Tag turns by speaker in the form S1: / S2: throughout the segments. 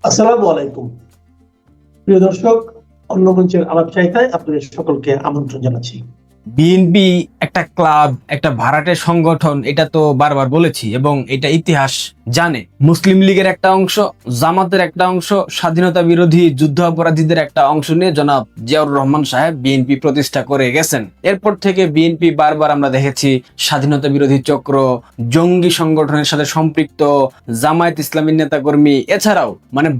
S1: আসসালামু আলাইকুম। প্রিয় দর্শক, অন্য মঞ্চের আলাপ চাইতায় আপনাদের সকলকে আমন্ত্রণ জানাচ্ছি।
S2: বিএনপি একটা ক্লাব, একটা ভাড়াটে সংগঠন, এটা তো বারবার বলেছি এবং এটা ইতিহাস জানে। মুসলিম লীগের একটা অংশ, জামাতের একটা অংশ, স্বাধীনতা বিরোধী যুদ্ধ অপরাধীদের একটা অংশ নিয়ে জনাব জিয়াউর রহমান সাহেব বিএনপি প্রতিষ্ঠা করে গেছেন। এরপর থেকে বিএনপি বারবার আমরা দেখেছি স্বাধীনতা বিরোধী চক্র, জঙ্গি সংগঠনের সাথে সম্পৃক্ত জামায়াত ইসলামী নেতাকর্মী, এছাড়াও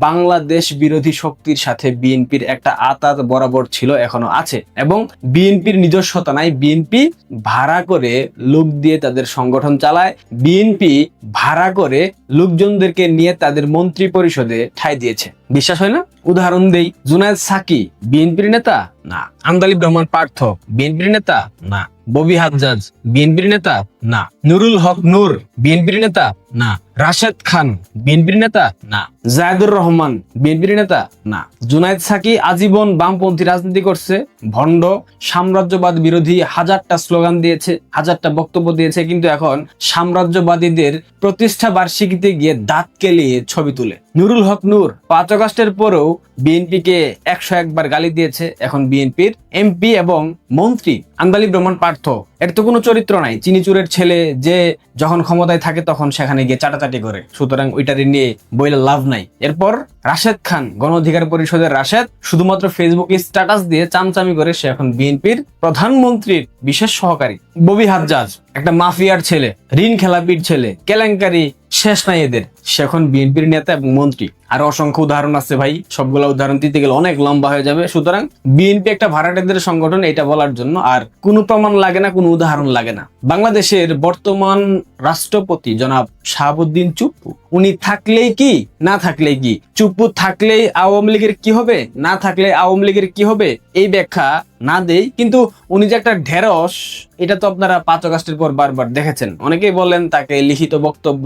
S2: বাংলাদেশ বিরোধী শক্তির সাথে বিএনপির একটা আঁতাত বরাবর ছিল, এখনো আছে। এবং বিএনপির নিজস্বতা নাই, বিএনপি ভাড়া করে লোক দিয়ে তাদের সংগঠন চালায়। বিএনপি ভাড়া করে লোকজনদেরকে নিয়ে তাদের মন্ত্রী পরিষদে ঠাঁই দিয়েছে। বিশ্বাস হয় না? উদাহরণ দেই, জুনায়েদ সাকি বিএনপির নেতা না। আন্দালিব রহমান পার্থ বিএনপির নেতা না। ববি হাজ্জাজ বিএনপির নেতা না। নুরুল হক নূর বিএনপির নেতা না। রাশেদ খান বিএনপির নেতা না। জায়েদুর রহমান বিএনপির নেতা না। জুনায়েদ সাকি আজীবন বামপন্থী রাজনীতি করছে, ভণ্ড সাম্রাজ্যবাদ বিরোধী হাজারটা স্লোগান দিয়েছে, হাজারটা বক্তব্য দিয়েছে, কিন্তু এখন সাম্রাজ্যবাদীদের প্রতিষ্ঠা বার্ষিকীতে গিয়ে দাঁত কেলিয়ে ছবি তুলে। নুরুল হক নূর 5 আগস্টের পরেও বিএনপিকে 101 বার গালি দিয়েছে, এখন বিএনপির এমপি এবং মন্ত্রী। আন্দালিব রহমান পার্থ, এর তো কোনো চরিত্র নাই, চিনিচুরের ছেলে, যে যখন ক্ষমতায় থাকে তখন সেখানে গিয়ে চাটাচাটি করে, সুতরাং ওইটারে নিয়ে বইলে লাভ নাই। এরপর রাশেদ খান, গণ অধিকার পরিষদের রাশেদ, শুধুমাত্র ফেসবুকে স্ট্যাটাস দিয়ে চামচামি করে সে এখন বিএনপির প্রধানমন্ত্রীর বিশেষ সহকারী। ববি হাজ্জাজ একটা মাফিয়ার ছেলে, ঋণ খেলাপির ছেলে, কেলেঙ্কারি শেষ নাই এদের, সে এখন বিএনপির নেতা এবং মন্ত্রী। আর অসংখ্য উদাহরণ আছে ভাই, সবগুলো উদাহরণ দিতে গেলে অনেক লম্বা হয়ে যাবে। সুতরাং বিএনপি একটা ভাড়াটেদের সংগঠন, এটা বলার জন্য আর কোনো প্রমাণ লাগে না, কোনো উদাহরণ লাগে না। বাংলাদেশের বর্তমান রাষ্ট্রপতি জনাব শাহাবুদ্দিন চুপ্পু, উনি থাকলেই কি না থাকলেই কি, চুপ্পু থাকলেই আওয়ামী লীগের কি হবে, না থাকলে আওয়ামী লীগের কি হবে, এই ব্যাখ্যা না দেই। কিন্তু উনি যে একটা ঢেরস, এটা তো আপনারা 5 আগস্টের পর বারবার দেখেছেন। অনেকেই বলেন তাকে লিখিত বক্তব্য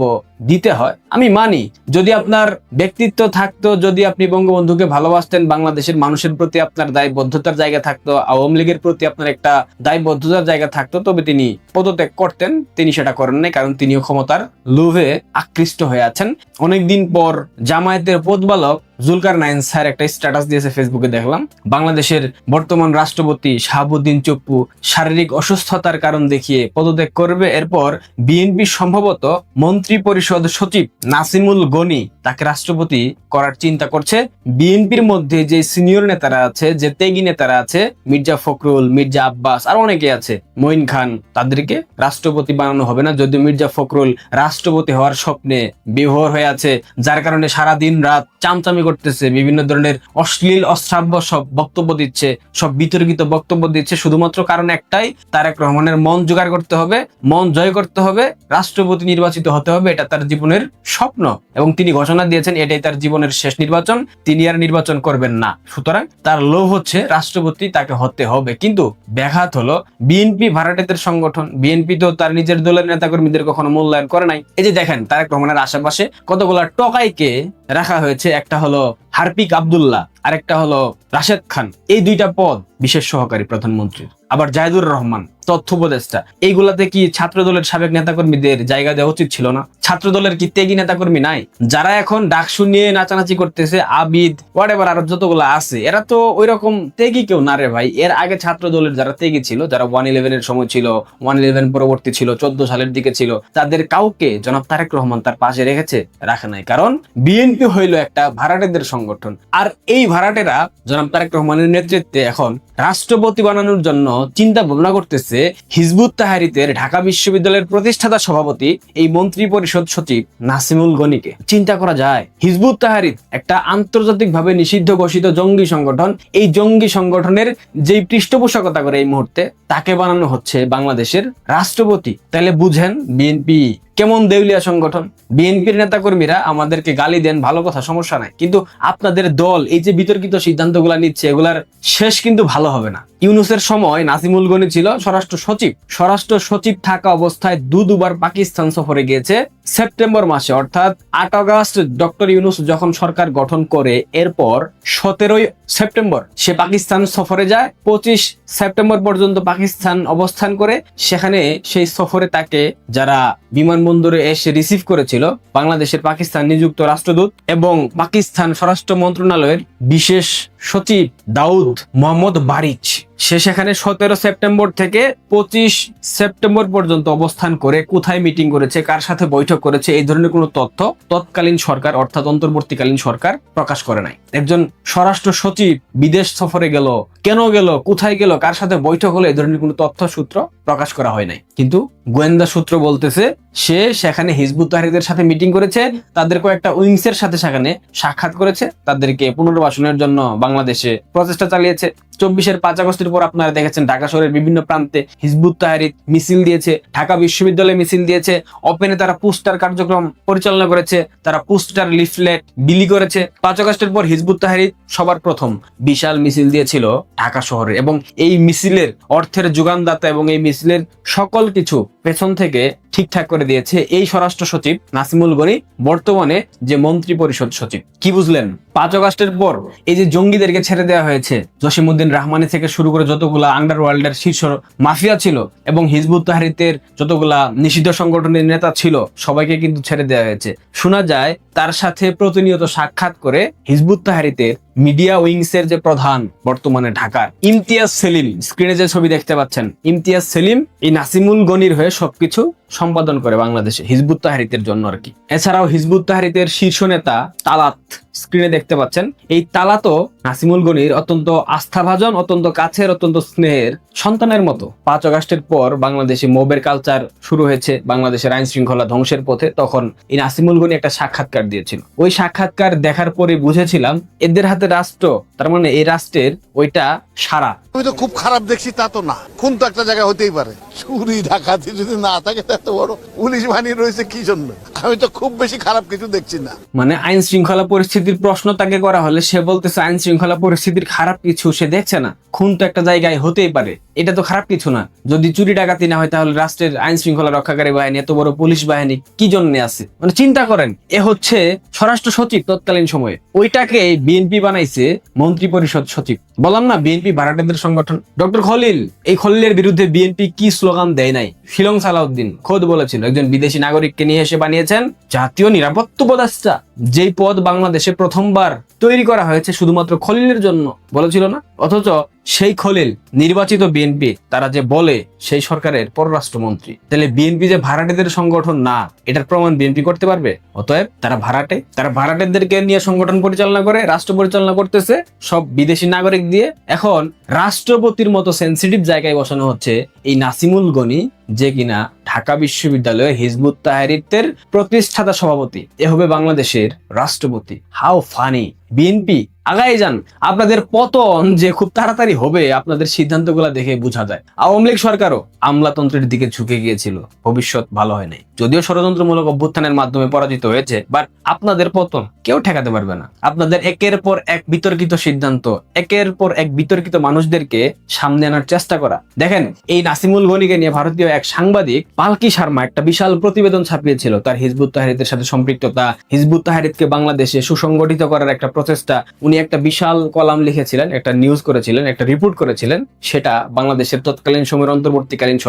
S2: দিতে হয়, আমি মানি। যদি আপনার ব্যক্তিত্ব থাকতো, যদি আপনি বঙ্গবন্ধুকে ভালোবাসতেন, বাংলাদেশের মানুষের প্রতি আপনার দায়বদ্ধতার জায়গা থাকতো, আওয়ামী লীগের প্রতি আপনার একটা দায়বদ্ধতার জায়গা থাকতো, তবে তিনি পদত্যাগ করতেন। তিনি সেটা করেন নাই, কারণ তিনিও ক্ষমতার লোভে আকৃষ্ট হয়ে আছেন। অনেকদিন পর জামায়াতের পদবালক জুলকারনাইন স্যার একটা স্ট্যাটাস দিয়েছে ফেসবুকে, দেখলাম বাংলাদেশের বর্তমান রাষ্ট্রপতি শাহাবুদ্দিন চুপ্পু শারীরিক অসুস্থতার কারণ দেখিয়ে পদত্যাগ করবে। এরপর বিএনপি সম্ভবত মন্ত্রী পরিষদ সচিব নাসিমুল গনি তাকে রাষ্ট্রপতি করার চিন্তা করছে। বিএনপির মধ্যে যে সিনিয়র নেতারা আছে, যে তেগি নেতারা আছে, মির্জা ফখরুল, মির্জা আব্বাস, আর অনেকে আছে, মঈন খান, তাদেরকে রাষ্ট্রপতি বানানো হবে না। যদিও মির্জা ফখরুল রাষ্ট্রপতি হওয়ার স্বপ্নে বিভোর হয়ে আছে, যার কারণে সারা দিন রাত চামচামি করতেছে, বিভিন্ন ধরনের অশ্লীল অশ্রাব্য সব বক্তব্য দিচ্ছে, সব বিতর্কিত বক্তব্য দিচ্ছে, শুধুমাত্র কারণ একটাই, তারেক রহমানের মন জোগাড় করতে হবে, মন জয় করতে হবে, রাষ্ট্রপতি নির্বাচিত হতে হবে। এটা তার জীবনের স্বপ্ন এবং তিনি ঘোষণা দিয়েছেন এটাই তার জীবনের শেষ নির্বাচন, তিনি আর নির্বাচন করবেন না। সুতরাং তার লোভ হচ্ছে রাষ্ট্রপতি তাকে হতে হবে। কিন্তু ব্যাঘাত হলো বিএনপি ভাড়াটেদের সংগঠন, বিএনপি তো তার নিজের দলের নেতাকর্মীদের কখনো মূল্যায়ন করে নাই। এই যে দেখেন, তারেক রহমানের আশেপাশে কতগুলা টকাইকে রাখা হয়েছে, একটা হলো হারপিক আব্দুল্লাহ, আরেকটা হলো রাশেদ খান, এই 2টা পদ বিশেষ সহকারী প্রধানমন্ত্রীর। আবার জায়েদুর রহমান তথ্য উপদেষ্টা, এইগুলাতে কি ছাত্র দলের সাবেক নেতাকর্মীদের জায়গা দেওয়া উচিত ছিল না? ছাত্র দলের কি তেগি নেতাকর্মী নাই? যারা এখন ডাকসু নিয়ে নাচানাচি করতেছে, আবিদ, হোয়াটএভার, আরো যতগুলো আছে, এরা তো ওই রকম তেগি কেউ না রে ভাই। এর আগে ছাত্র দলের যারা তেগি ছিল, যারা 111 এর সময় ছিল, 111 পরবর্তী ছিল, 14 সালের দিকে ছিল, তাদের কাউকে জনাব তারেক রহমান তার পাশে রেখেছে? রাখে নাই। কারণ বিএনপি হইল একটা ভাড়াটেদের সংগঠন, আর এই ভাড়াটেরা জনাব তারেক রহমানের নেতৃত্বে এখন রাষ্ট্রপতি বানানোর জন্য চিন্তা ভাবনা করতেছে হিজবুত তাহরিরের ঢাকা বিশ্ববিদ্যালয়ের প্রতিষ্ঠাতা সভাপতি, এই মন্ত্রী পরিষদ সচিব নাসিমুল গনিকে। চিন্তা করা যায়, হিজবুত তাহরির একটা আন্তর্জাতিকভাবে নিষিদ্ধ ঘোষিত জঙ্গি সংগঠন, এই জঙ্গি সংগঠনের যেই পৃষ্ঠপোষকতা করে এই মুহূর্তে, তাকে বানানো হচ্ছে বাংলাদেশের রাষ্ট্রপতি। তাহলে বুঝেন বিএনপি কেমন দেউলিয়া সংগঠন। বিএনপির নেতাকর্মীরা আমাদেরকে গালি দেন, ভালো কথা, সমস্যা নাই, কিন্তু আপনাদের দল এই যে বিতর্কিত সিদ্ধান্তগুলা নিচ্ছে, এগুলার শেষ কিন্তু ভালো হবে না। ইউনূসের সময় নাসিমুল গনি ছিল স্বরাষ্ট্র সচিব। স্বরাষ্ট্র সচিব থাকা অবস্থায় দুবার পাকিস্তান সফরে গিয়েছে, সেপ্টেম্বর মাসে অর্থাৎ 8 আগস্ট ডক্টর ইউনূস যখন সরকার গঠন করে এরপর 17 সেপ্টেম্বর সে পাকিস্তান সফরে যায়। 25 সেপ্টেম্বর পর্যন্ত পাকিস্তান অবস্থান করে। সেখানে সেই সফরে তাকে যারা বিমানবন্দরে এসে রিসিভ করেছিল বাংলাদেশের পাকিস্তান নিযুক্ত রাষ্ট্রদূত এবং পাকিস্তান স্বরাষ্ট্র মন্ত্রণালয়ের বিশেষ সচিব দাউদ মোহাম্মদ বারিচ, সে সেখানে 17 সেপ্টেম্বর থেকে 25 সেপ্টেম্বর পর্যন্ত অবস্থান করে কোথায় মিটিং করেছে, কার সাথে বৈঠক করেছে, এই ধরনের কোনো তথ্য তৎকালীন সরকার অর্থাৎ অন্তর্বর্তীকালীন সরকার প্রকাশ করে নাই। একজন স্বরাষ্ট্র সচিব বিদেশ সফরে গেল, কেন গেল, কোথায় গেল, কার সাথে বৈঠক হলো, এই ধরনের কোনো তথ্য সূত্র প্রকাশ করা হয় নাই। কিন্তু গোয়েন্দা সূত্র বলতেছে সে সেখানে হিজবুত তাহরিরের সাথে মিটিং করেছে, তাদের কয়েকটা উইংসের সাথে সেখানে সাক্ষাৎ করেছে, তাদেরকে পুনর্বাসনের জন্য বাংলাদেশে প্রচেষ্টা চালিয়েছে। 24 5 আগস্টের পর আপনারা দেখেছেন ঢাকা শহরের বিভিন্ন প্রান্তে হিজবুত তাহরির মিছিল দিয়েছে, ঢাকা বিশ্ববিদ্যালয়ে মিছিল দিয়েছে, ওপেনে তারা পোস্টার কার্যক্রম পরিচালনা করেছে, তারা পোস্টার লিফলেট বিলি করেছে। 5 আগস্টের পর হিজবুত তাহরির সবার প্রথম বিশাল মিছিল দিয়েছিল ঢাকা শহরে এবং এই মিছিলের অর্থের যোগানদাতা এবং এই মিছিলের সকল কিছু পেছন থেকে ঠিকঠাক করে দিয়েছে এই স্বরাষ্ট্র সচিব নাসিমুল গনি, বর্তমানে যে মন্ত্রী পরিষদ সচিব। কি বুঝলেন? 5 আগস্টের পর এই যে জঙ্গিদেরকে ছেড়ে দেওয়া হয়েছে, জসিমউদ্দিন রাহমানি থেকে শুরু করে যতগুলা আন্ডারওয়ার্ল্ডের শীর্ষ মাফিয়া ছিল এবং হিজবুত তাহরিরের যতগুলা নিষিদ্ধ সংগঠনের নেতা ছিল সবাইকে কিন্তু ছেড়ে দেওয়া হয়েছে। শোনা যায় তার সাথে প্রতিনিয়ত সাক্ষাৎ করে হিজবুত তাহরিরের মিডিয়া উইংসের যে প্রধান বর্তমানে ঢাকার ইমতিয়াজ সেলিম, স্ক্রিনে যে ছবি দেখতে পাচ্ছেন, ইমতিয়াজ সেলিম এই নাসিমুল গনির হয়ে সবকিছু সম্পাদন করে বাংলাদেশে হিজবুত তাহরিরের জন্য আর কি। এছাড়াও হিজবুত তাহরিরের শীর্ষ নেতা তালাত, স্ক্রিনে দেখতে পাচ্ছেন, এই তালাতও নাসিমুল গনির অত্যন্ত আস্থাভাজন, অত্যন্ত কাছের, অত্যন্ত স্নেহের সন্তানের মতো। 5 আগস্টের পর বাংলাদেশে মবের কালচার শুরু হয়েছে, বাংলাদেশের আইন শৃঙ্খলা ধ্বংসের পথে। তখন এই নাসিমুল গনি একটা সাক্ষাৎকার দিয়েছিল। ওই সাক্ষাৎকার দেখার পরে বুঝেছিলাম এদের হাতে রাষ্ট্র, তার মানে এই রাষ্ট্রের ওইটা সারা।
S3: আমি তো খুব খারাপ দেখছি তা তো না, কোন তো একটা জায়গা হতেই পারে। চুরি ডাকাতি যদি না থাকে এত বড় পুলিশ বাহিনী রয়েছে কি জন্য? আমি তো খুব বেশি খারাপ কিছু দেখছি না।
S2: মানে আইন শৃঙ্খলা পরিস্থিতির প্রশ্ন তাকে করা হলে সে বলতেছে আইন শৃঙ্খলা পরিস্থিতির খারাপ কিছু সে দেখছে না, খুন তো একটা জায়গায় হতেই পারে, এটা তো খারাপ কিছু না। যদি চুরি ডাকাতি না হয় তাহলে রাষ্ট্রের আইন শৃঙ্খলা রক্ষাকারী বাহিনী, এত বড় পুলিশ বাহিনী কি জন্য আছে? মানে চিন্তা করেন, এ হচ্ছে স্বরাষ্ট্র সচিব তৎকালীন সময়ে, ওইটাকে বিএনপি বানাইছে মন্ত্রী পরিষদ সচিব। বললাম না বিএনপি ভাড়াটেদের সংগঠন। ডক্টর খলিল, এই খলিলের বিরুদ্ধে বিএনপি কি স্লোগান দেয় নাই? শিলং সালাউদ্দিন খোদ বলেছিল একজন বিদেশি নাগরিককে নিয়ে এসে বানিয়েছেন জাতীয় নিরাপত্তা উপদেষ্টা, যেই পদ বাংলাদেশে প্রথমবার তৈরি করা হয়েছে শুধুমাত্র খলিলের জন্য, বলেছিল না? অথচ সেই খলিল নির্বাচিত বিএনপি, তারা যে বলে সেই সরকারের পররাষ্ট্রমন্ত্রী। তাহলে বিএনপি যে ভাড়াটেদের সংগঠন না, এটার প্রমাণ বিএনপি করতে পারবে? অতএব তারা ভাড়াটেদেরকে নিয়ে সংগঠন পরিচালনা করে, রাষ্ট্র পরিচালনা করতেছে সব বিদেশি নাগরিক দিয়ে। এখন রাষ্ট্রপতির মতো সেন্সিটিভ জায়গায় বসানো হচ্ছে এই নাসিমুল গনি, যে কিনা ঢাকা বিশ্ববিদ্যালয়ে হিজবুত তাহরিরের প্রতিষ্ঠাতা সভাপতি, এ হবে বাংলাদেশের রাষ্ট্রপতি। How funny! বিএনপি আগায় যান, আপনাদের পতন যে খুব তাড়াতাড়ি হবে আপনাদের সিদ্ধান্তগুলো দেখে বোঝা যায়। আওয়ামী লীগ সরকারও আমলাতন্ত্রের দিকে ঝুঁকে গিয়েছিল, ভবিষ্যৎ ভালো হয় নাই, যদিও ষড়যন্ত্রমূলক অভ্যুত্থানের মাধ্যমে পরাজিত হয়েছে, বাট আপনাদের পতন কেউ ঠেকাতে পারবে না। আপনাদের একের পর এক বিতর্কিত সিদ্ধান্ত, একের পর এক বিতর্কিত মানুষদেরকে সামনে আনার চেষ্টা করা। দেখেন, এই নাসিমুল গনিকে নিয়ে ভারতীয় এক সাংবাদিক পালকি শর্মা একটা বিশাল প্রতিবেদন ছাপিয়েছিল, তার হিজবুত তাহরিরের সাথে সম্পৃক্ততা, হিজবুত তাহরিরকে বাংলাদেশে সুসংগঠিত করার একটা প্রচেষ্টা। উনি একটা বিশাল কলাম লিখেছিলেন, একটা নিউজ করেছিলেন, একটা রিপোর্ট করেছিলেন। সেটা বাংলাদেশের তৎকালীন সময়ের অন্তর্বর্তীকালীন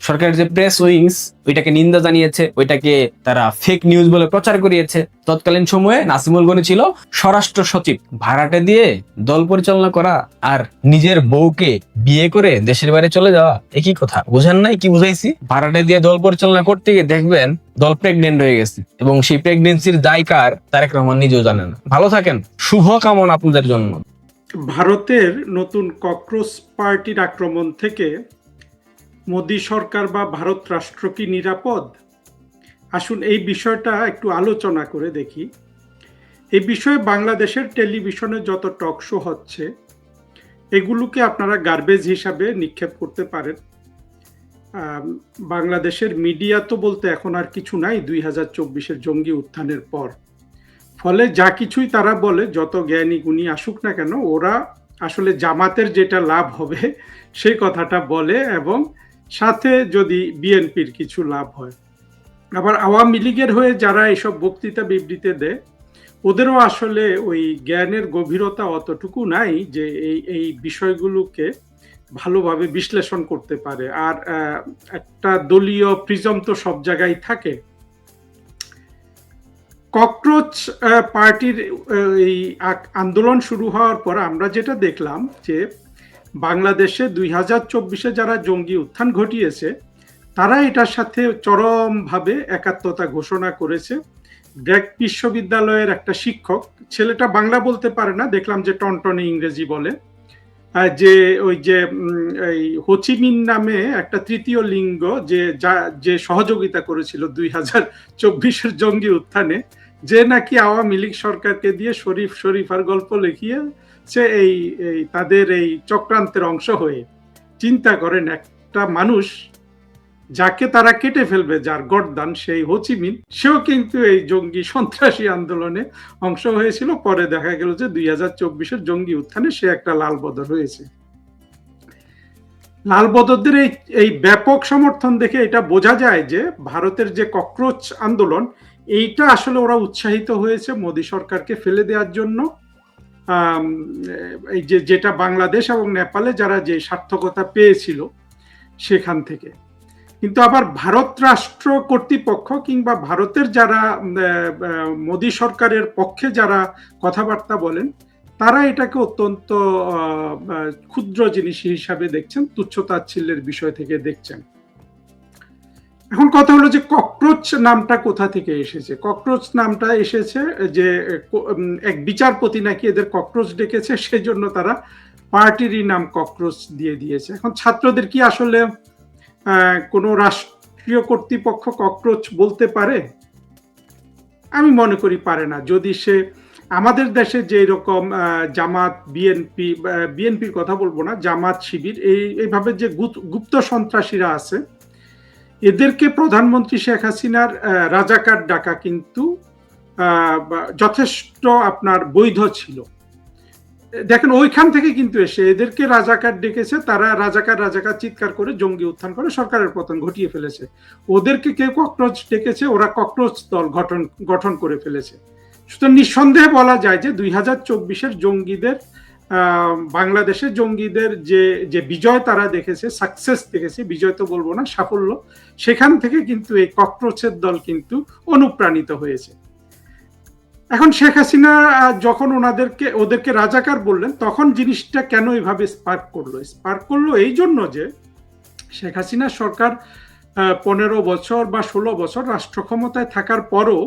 S2: সরকারের যে প্রেস উইংস ওইটাকে নিন্দা জানিয়েছে, ওইটাকে তারা ফেক নিউজ বলে প্রচার করিয়েছে। তৎকালীন সময়ে নাসিমুল গনি ছিল স্বরাষ্ট্র সচিব। ভাড়াটে দিয়ে দল পরিচালনা করা আর নিজের বউকে বিয়ে করে দেশের বাইরে চলে যাওয়া, একই কথা। বুঝেন নাই কি বুঝাইছি? ভাড়াটে দিয়ে দল পরিচালনা করতে গিয়ে দেখবেন দল প্রেগনেন্ট হয়ে গেছে এবং সেই প্রেগনেন্সির দায় কার তারেক রহমান নিজেও জানেন না। ভালো থাকেন, শুভ কামনা আপনাদের জন্য।
S4: ভারতের নতুন ককরোচ পার্টির আক্রমণ থেকে মোদী সরকার বা ভারত রাষ্ট্র কি নিরাপদ? আসুন এই বিষয়টা একটু আলোচনা করে দেখি। এই বিষয়ে বাংলাদেশের টেলিভিশনে যত টক শো হচ্ছে এগুলোকে আপনারা গার্বেজ হিসাবে নিক্ষেপ করতে পারেন। বাংলাদেশের মিডিয়া তো বলতে এখন আর কিছু নাই 2024-এর জঙ্গি উত্থানের পর। ফলে যা কিছুই তারা বলে, যত জ্ঞানী গুণী আসুক না কেন, ওরা আসলে জামাতের যেটা লাভ হবে সেই কথাটা বলে এবং সাথে যদি বিএনপির কিছু লাভ হয়। আবার আওয়ামী লীগের হয়ে যারা এসব বক্তৃতা বিবৃতি দেয়, ওদেরও আসলে ওই জ্ঞানের গভীরতা অতটুকু নাই যে এই বিষয়গুলোকে ভালোভাবে বিশ্লেষণ করতে পারে। আর একটা দলীয় প্রিজম তো সব জায়গায় থাকে। ককরোচ পার্টির এই আন্দোলন শুরু হওয়ার পর আমরা যেটা দেখলাম যে বাংলাদেশে 2024-এ যারা জঙ্গি উত্থান ঘটিয়েছে তারা এটার সাথে চরমভাবে একাত্মতা ঘোষণা করেছে। ব্র্যাক বিশ্ববিদ্যালয়ের একটা শিক্ষক, ছেলেটা বাংলা বলতে পারে না, দেখলাম যে টনটনে ইংরেজি বলে, যে ওই যে এই হোচিমিন নামে একটা তৃতীয় লিঙ্গ যে সহযোগিতা করেছিল 2024-এর জঙ্গি উত্থানে, যে নাকি আওয়ামী লীগ সরকারকে দিয়ে শরীফার গল্প লিখিয়ে সে এই তাদের এই চক্রান্তের অংশ হয়ে, চিন্তা করেন একটা মানুষ যাকে তারা কেটে ফেলবে, যার গর্দান, সেই হোচিমিন, সেও কিন্তু এই জঙ্গি সন্ত্রাসী আন্দোলনে অংশ হয়েছিল। পরে দেখা গেল যে 2024-এর জঙ্গি উত্থানে সে একটা লাল বদর হয়েছে। লাল বদরদের এই ব্যাপক সমর্থন দেখে এটা বোঝা যায় যে ভারতের যে ককরোচ আন্দোলন, এইটা আসলে ওরা উৎসাহিত হয়েছে মোদী সরকারকে ফেলে দেওয়ার জন্য। এই যেটা বাংলাদেশ এবং নেপালে যারা যে সার্থকতা পেয়েছিল সেখান থেকে। কিন্তু আবার ভারত রাষ্ট্র কর্তৃপক্ষ কিংবা ভারতের যারা মোদী সরকারের পক্ষে যারা কথাবার্তা বলেন, তারা এটাকে অত্যন্ত ক্ষুদ্র জিনিস হিসাবে দেখছেন, তুচ্ছ-তাচ্ছিল্যের বিষয় থেকে দেখছেন। এখন কথা হলো যে ককরোচ নামটা কোথা থেকে এসেছে। ককরোচ নামটা এসেছে যে এক বিচারপতি নাকি এদের ককরোচ ডেকেছে, সেই জন্য তারা পার্টিরই নাম ককরোচ দিয়ে দিয়েছে। এখন ছাত্রদের কি আসলে কোনো রাষ্ট্রীয় কর্তৃপক্ষ ককরোচ বলতে পারে? আমি মনে করি পারে না। যদি সে আমাদের দেশে যে রকম জামাত, বিএনপির কথা বলবো না, জামাত, শিবির, এইভাবে যে গুপ্ত সন্ত্রাসীরা আছে, এদেরকে প্রধানমন্ত্রী শেখ হাসিনার রাজাকার ডাকা কিন্তু যথেষ্ট আপনার বৈধ ছিল। দেখেন ওইখান থেকে কিন্তু এসে এদেরকে রাজাকার ডেকেছে, তারা রাজাকার চিৎকার করে জঙ্গি উত্থান করে সরকারের পতন ঘটিয়ে ফেলেছে। ওদেরকে কেউ ককরোচ ডেকেছে, ওরা ককরোচ দল গঠন করে ফেলেছে। সুতরাং নিঃসন্দেহে বলা যায় যে 2024-এর জঙ্গিদের, বাংলাদেশের জঙ্গিদের যে বিজয় তারা দেখেছে, সাকসেস দেখেছে, বিজয় তো বলবো না, সাফল্য, সেখান থেকে কিন্তু এই ককরোচের দল কিন্তু অনুপ্রাণিত হয়েছে। এখন শেখ হাসিনা যখন ওদেরকে রাজাকার বললেন, তখন জিনিসটা কেন এইভাবে স্পার্ক করলো এই জন্য যে শেখ হাসিনা সরকার 15 বছর বা 16 বছর রাষ্ট্র ক্ষমতায় থাকার পরও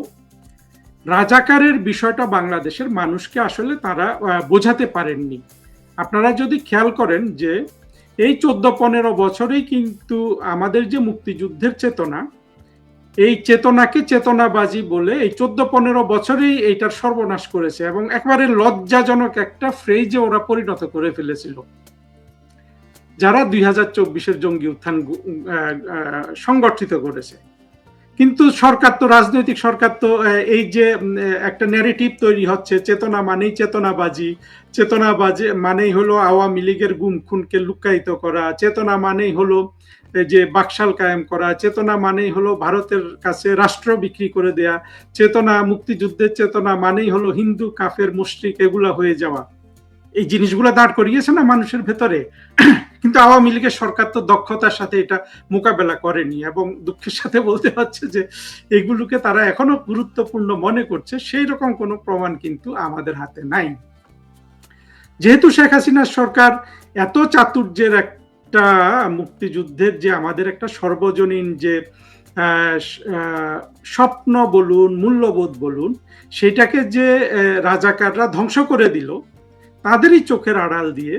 S4: রাজাকারের বিষয়টা বাংলাদেশের মানুষকে আসলে তারা বোঝাতে পারেননি। আপনারা যদি খেয়াল করেন যে এই 14-15 বছরেই কিন্তু আমাদের যে মুক্তিযুদ্ধের চেতনা, এই চেতনাকে চেতনাবাজি বলে এই 14-15 বছরেই এইটার সর্বনাশ করেছে এবং একবারে লজ্জাজনক একটা ফ্রেজে ওরা পরিণত করে ফেলেছিল, যারা 2024-এর জঙ্গি উত্থান সংগঠিত করেছে। কিন্তু সরকার তো, রাজনৈতিক সরকার তো এই যে একটা ন্যারেটিভ তৈরি হচ্ছে, চেতনা মানেই চেতনাবাজি মানেই হলো আওয়ামী লীগের গুম খুনকে লুকায়িত করা, চেতনা মানেই হলো যে বাকশাল কায়েম করা, চেতনা মানেই হলো ভারতের কাছে রাষ্ট্র বিক্রি করে দেয়া, চেতনা, মুক্তিযুদ্ধের চেতনা মানেই হলো হিন্দু কাফের মুশরিক এগুলা হয়ে যাওয়া। এই জিনিসগুলো দাঁড় করিয়েছে না মানুষের ভেতরে। কিন্তু আওয়ামী লীগের সরকার তো দক্ষতার সাথে এটা মোকাবেলা করেনি এবং দুঃখের সাথে বলতে হচ্ছে যে এগুলোকে তারা এখনো গুরুত্বপূর্ণ মনে করছে, সেই রকম কোনো প্রমাণ কিন্তু আমাদের হাতে নাই। যেহেতু শেখ হাসিনার সরকার এত চাতুর্যের একটা মুক্তিযুদ্ধের যে আমাদের একটা সর্বজনীন যে স্বপ্ন বলুন, মূল্যবোধ বলুন, সেটাকে যে রাজাকাররা ধ্বংস করে দিল, তাদেরই চোখের আড়াল দিয়ে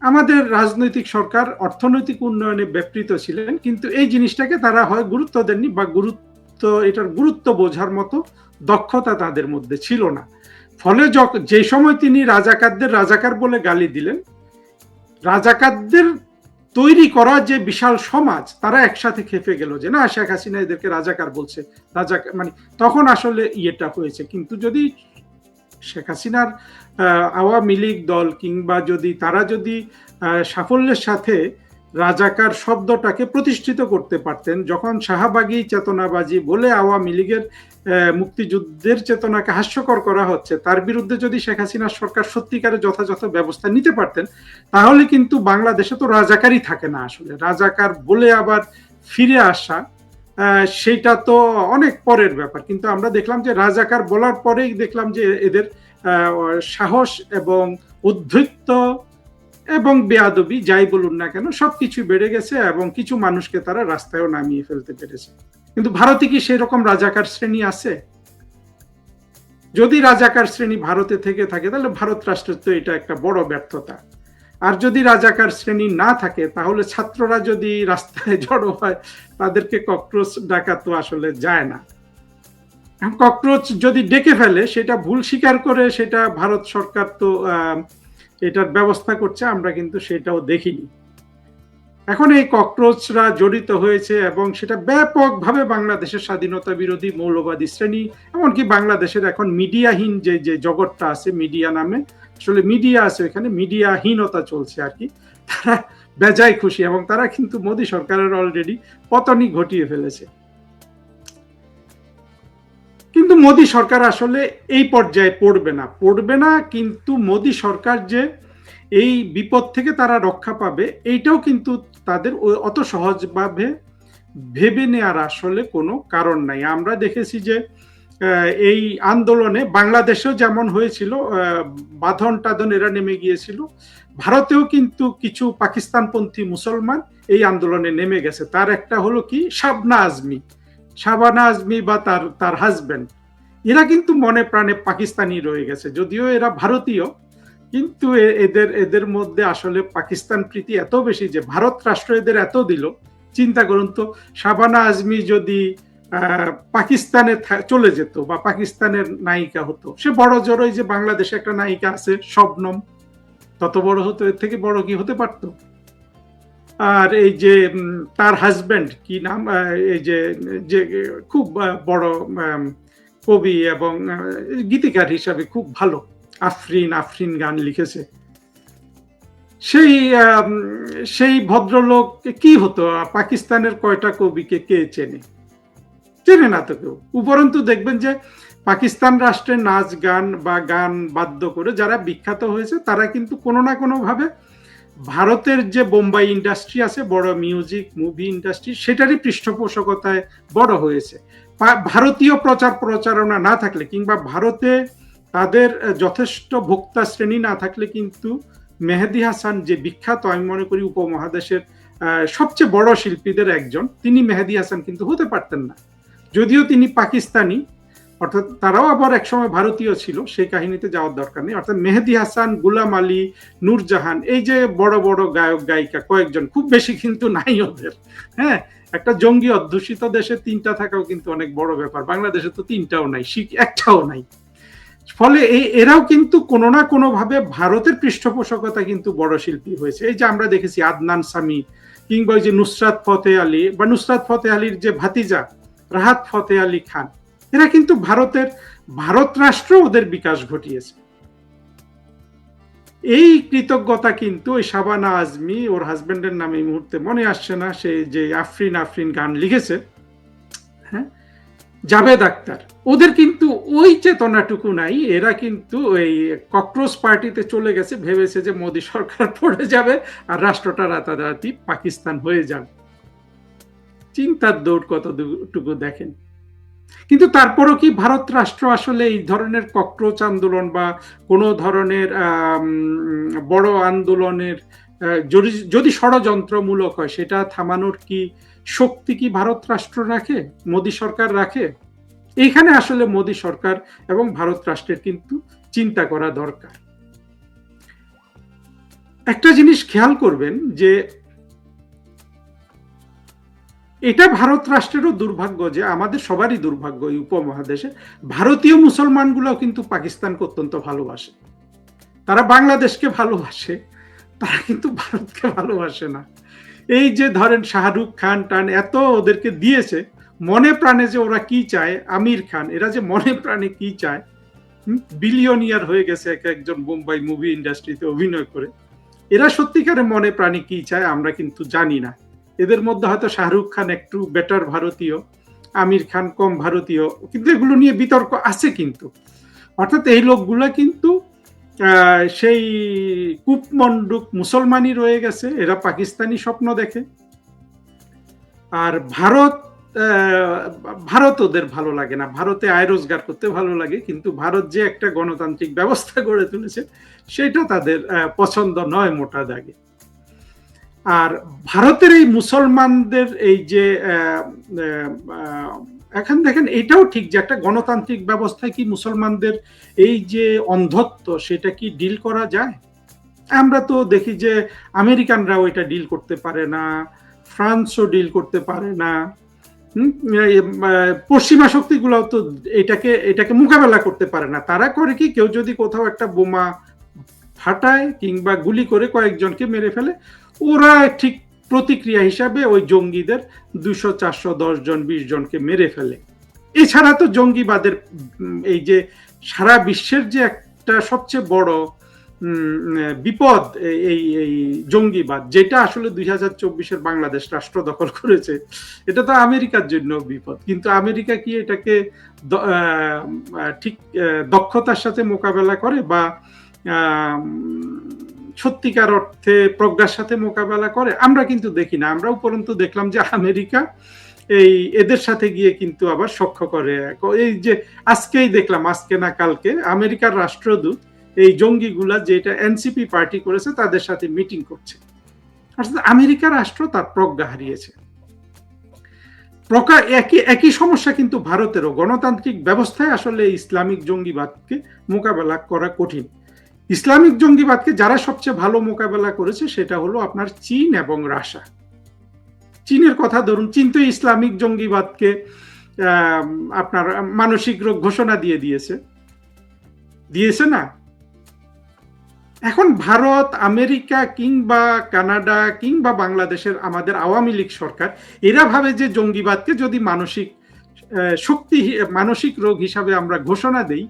S4: আমাদের রাজনৈতিক সরকার অর্থনৈতিক উন্নয়নে ব্যাপৃত ছিলেন, কিন্তু এই জিনিসটাকে তারা হয় গুরুত্ব দেননি বা এটার গুরুত্ব বোঝার মতো দক্ষতা তাদের মধ্যে ছিল না। ফলে যে সময় তিনি রাজাকারদের রাজাকার বলে গালি দিলেন, রাজাকারদের তৈরি করা যে বিশাল সমাজ তারা একসাথে খেপে গেল যে না, শেখ হাসিনা এদেরকে রাজাকার বলছে, রাজাকার মানে তখন আসলে ইয়েটা হয়েছে। কিন্তু যদি শেখ হাসিনার আওয়ামী লীগ দল কিংবা যদি তারা সাফল্যের সাথে রাজাকার শব্দটাকে প্রতিষ্ঠিত করতে পারতেন, যখন শাহবাগী চেতনাবাজি বলে আওয়ামী লীগের মুক্তিযুদ্ধের চেতনাকে হাস্যকর করা হচ্ছে, তার বিরুদ্ধে যদি শেখ হাসিনার সরকার সত্যিকারের যথাযথ ব্যবস্থা নিতে পারতেন, তাহলে কিন্তু বাংলাদেশে তো রাজাকারই থাকে না। আসলে রাজাকার বলে আবার ফিরে আসা, সেটা তো অনেক পরের ব্যাপার। কিন্তু আমরা দেখলাম যে রাজাকার বলার পরেই দেখলাম যে এদের সাহস এবং উদ্ধৃত্ত এবং বেয়াদবি যাই বলুন না কেন সবকিছু বেড়ে গেছে, এবং কিছু মানুষকে তারা রাস্তায়ও নামিয়ে ফেলতে পেরেছে। কিন্তু ভারতে কি সেই রকম রাজাকার শ্রেণী আছে? যদি রাজাকার শ্রেণী ভারতে থেকে থাকে তাহলে ভারত রাষ্ট্রের তো এটা একটা বড় ব্যর্থতা। আর যদি রাজাকার শ্রেণী না থাকে, তাহলে ছাত্ররা যদি রাস্তায় জড়ো হয়, তাদেরকে ককরোচ ডাকা তো আসলে যায় না। ককরোচ যদি ডেকে ফেলে, সেটা ভুল স্বীকার করে সেটা ভারত সরকার তো এটার ব্যবস্থা করছে, আমরা কিন্তু সেটাও দেখিনি। এখন এই ককরোচরা জড়িত হয়েছে, এবং সেটা ব্যাপকভাবে বাংলাদেশের স্বাধীনতা বিরোধী মৌলবাদী শ্রেণী, এমনকি বাংলাদেশের এখন মিডিয়াহীন যে জগৎটা আছে, মিডিয়া নামে আসলে মিডিয়া আছে, এখানে মিডিয়াহীনতা চলছে আর কি, তারা বেজায় খুশি, এবং তারা কিন্তু মোদী সরকারের অলরেডি পতনই ঘটিয়ে ফেলেছে। কিন্তু মোদী সরকার আসলে এই পর্যায়ে পড়বে না, কিন্তু মোদী সরকার যে এই বিপদ থেকে তারা রক্ষা পাবে, এইটাও কিন্তু তাদের অত সহজভাবে ভেবে নেওয়ার আসলে কোনো কারণ নাই। আমরা দেখেছি যে এই আন্দোলনে বাংলাদেশেও যেমন হয়েছিল, বাঁধন টাধন এরা নেমে গিয়েছিল, ভারতেও কিন্তু কিছু পাকিস্তানপন্থী মুসলমান এই আন্দোলনে নেমে গেছে। তার একটা হলো কি, শাবানা আজমি বা তার হাজবেন্ড, এরা কিন্তু মনে প্রাণে পাকিস্তানি রয়ে গেছে, যদিও এরা ভারতীয়, কিন্তু এদের মধ্যে আসলে পাকিস্তান প্রীতি এত বেশি যে ভারত রাষ্ট্র এদের এত দিল। চিন্তা করুন তো, শাবানা আজমি যদি পাকিস্তানে চলে যেত বা পাকিস্তানের নায়িকা হতো, সে বড় জোর ওই যে বাংলাদেশে একটা নায়িকা আছে শবনম, তত বড় হতো, এর থেকে বড় কি হতে পারতো? আর এই যে তার হাজবেন্ড কি নাম, এই যে খুব বড় কবি এবং গীতিকার হিসাবে খুব ভালো, আফরিন গান লিখেছে, সেই ভদ্রলোক কি হতো? পাকিস্তানের কয়টা কবিকে কে চেনে না তো কেউ। উপরন্তু দেখবেন যে পাকিস্তান রাষ্ট্রের নাচ গান বা গান বাদ্য করে যারা বিখ্যাত হয়েছে, তারা কিন্তু কোনো না কোনো ভাবে ভারতের যে বোম্বাই ইন্ডাস্ট্রি আছে, বড় মিউজিক মুভি ইন্ডাস্ট্রি, সেটারই পৃষ্ঠপোষকতায় বড় হয়েছে। ভারতীয় প্রচার প্রচারণা না থাকলে, কিংবা ভারতে তাদের যথেষ্ট ভোক্তা শ্রেণী না থাকলে কিন্তু মেহেদী হাসান যে বিখ্যাত, আমি মনে করি উপমহাদেশের সবচেয়ে বড় শিল্পীদের একজন, তিনি মেহেদী হাসান কিন্তু হতে পারতেন না। যদিও তিনি পাকিস্তানি, অর্থাৎ তারাও আবার একসময় ভারতীয় ছিল, সেই কাহিনীতে যাওয়ার দরকার নেই। অর্থাৎ মেহেদী হাসান, গুলাম আলী, নূরজাহান, এই যে বড় বড় গায়ক গায়িকা কয়েকজন, খুব বেশি কিন্তু নাই ওদের। হ্যাঁ, একটা জঙ্গি অধ্যুষিত দেশে তিনটা থাকাও কিন্তু অনেক বড় ব্যাপার, বাংলাদেশে তো তিনটাও নাই, একটাও নাই। ফলে এরাও কিন্তু কোনো না কোনো ভাবে ভারতের পৃষ্ঠপোষকতা কিন্তু বড় শিল্পী হয়েছে। এই যে আমরা দেখেছি আদনান সামি, কিংবা ওই যে নুসরাত ফতে আলী, বা নুসরাত ফতে আলীর যে ভাতিজা রাহাত ফতে আলী খান, এরা কিন্তু ভারত রাষ্ট্র ওদের বিকাশ ঘটিয়েছে। এই কৃতজ্ঞতা কিন্তু ওই শাবানা আজমি, ওর হাজবেন্ডের নামে এই মুহূর্তে মনে আসছে না, সে যে আফরিন গান লিখেছে, হ্যাঁ, জাভেদ আক্তার, ওদের কিন্তু ওই চেতনাটুকু নাই। এরা কিন্তু এই ককরোচ পার্টিতে চলে গেছে, ভেবেছে যে মোদী সরকার পড়ে যাবে আর রাষ্ট্রটা রাতারাতি পাকিস্তান হয়ে যাবে। চিন্তার দৌড় কতটুকু দেখেন। কিন্তু তারপরও কি ভারত রাষ্ট্র আসলে এই ধরনের ককরোচ আন্দোলন বা কোনো ধরনের বড় আন্দোলনের যদি ষড়যন্ত্রমূলক হয়, সেটা থামানোর কি শক্তি কি ভারত রাষ্ট্র রাখে, মোদী সরকার রাখে? এইখানে আসলে মোদী সরকার এবং ভারত রাষ্ট্রের কিন্তু চিন্তা করা দরকার। একটা জিনিস খেয়াল করবেন যে এটা ভারত রাষ্ট্রেরও দুর্ভাগ্য, যে আমাদের সবারই দুর্ভাগ্য, এই উপমহাদেশে ভারতীয় মুসলমানগুলো কিন্তু পাকিস্তানকে অত্যন্ত ভালোবাসে, তারা বাংলাদেশকে ভালোবাসে, তারা কিন্তু ভারতকে ভালোবাসে না। এই যে ধরেন শাহরুখ খান টান এত ওদেরকে দিয়েছে, মনে প্রাণে যে ওরা কি চায়, আমির খান, এরা যে মনে প্রাণে কি চায়, বিলিয়নিয়ার হয়ে গেছে এক একজন বোম্বাই মুভি ইন্ডাস্ট্রিতে অভিনয় করে, এরা সত্যিকারের মনে প্রাণে কি চায় আমরা কিন্তু জানি না। এদের মধ্যে হয়তো শাহরুখ খান একটু বেটার ভারতীয়, আমির খান কম ভারতীয়, কিন্তু এগুলো নিয়ে বিতর্ক আছে। কিন্তু অর্থাৎ এই লোকগুলা কিন্তু সেই কূপমণ্ডুক মুসলমানই রয়ে গেছে, এরা পাকিস্তানি স্বপ্ন দেখে। আর ভারত ওদের ভালো লাগে না, ভারতে আয় রোজগার করতে ভালো লাগে, কিন্তু ভারত যে একটা গণতান্ত্রিক ব্যবস্থা গড়ে তুলেছে সেটা তাদের পছন্দ নয় মোটা দাগে। আর ভারতের এই মুসলমানদের এই যে এখন দেখেন, এটাও ঠিক যে একটা গণতান্ত্রিক ব্যবস্থায় কি মুসলমানদের এই যে অন্ধত্ব সেটা কি ডিল করা যায়? আমরা তো দেখি যে আমেরিকানরাও এটা ডিল করতে পারে না, ফ্রান্সও ডিল করতে পারে না, পশ্চিমা শক্তিগুলোও তো এটাকে মোকাবেলা করতে পারে না। তারা করে কি, কেউ যদি কোথাও একটা বোমা ফাটায় কিংবা গুলি করে কয়েকজনকে মেরে ফেলে, ওরা ঠিক প্রতিক্রিয়া হিসাবে ওই জঙ্গিদের 200, 400, 10 জন 20 জনকে মেরে ফেলে। এছাড়া তো জঙ্গিবাদের এই যে সারা বিশ্বের যে একটা সবচেয়ে বড় বিপদ, এই জঙ্গিবাদ, যেটা আসলে 2024-এর বাংলাদেশ রাষ্ট্র দখল করেছে, এটা তো আমেরিকার জন্য বিপদ। কিন্তু আমেরিকা কি এটাকে ঠিক দক্ষতার সাথে মোকাবেলা করে বা সত্যিকার অর্থে প্রজ্ঞার সাথে মোকাবেলা করে? আমরা কিন্তু দেখি না। আমরা উপরন্তু দেখলাম যে আমেরিকা এদের সাথে গিয়ে কিন্তু আবার সখ্য করে। এই যে আজকেই দেখলাম, আজকে না কালকে, আমেরিকার রাষ্ট্রদূত এই জঙ্গিগুলা যেটা এনসিপি পার্টি করেছে তাদের সাথে মিটিং করছে। অর্থাৎ আমেরিকা রাষ্ট্র তার প্রজ্ঞা হারিয়েছে। একই সমস্যা কিন্তু ভারতেরও। গণতান্ত্রিক ব্যবস্থায় আসলে ইসলামিক জঙ্গিবাদকে মোকাবেলা করা কঠিন। ইসলামিক জঙ্গিবাদকে যারা সবচেয়ে ভালো মোকাবেলা করেছে সেটা হলো আপনার চীন এবং রাশিয়া। চীনের কথা ধরুন, চীন তো ইসলামিক জঙ্গিবাদকে আপনার মানসিক রোগ ঘোষণা দিয়েছে না? এখন ভারত, আমেরিকা কিংবা কানাডা কিংবা বাংলাদেশের আমাদের আওয়ামী লীগ সরকার, এরা ভাবে যে জঙ্গিবাদকে যদি মানসিক রোগ হিসাবে আমরা ঘোষণা দেই,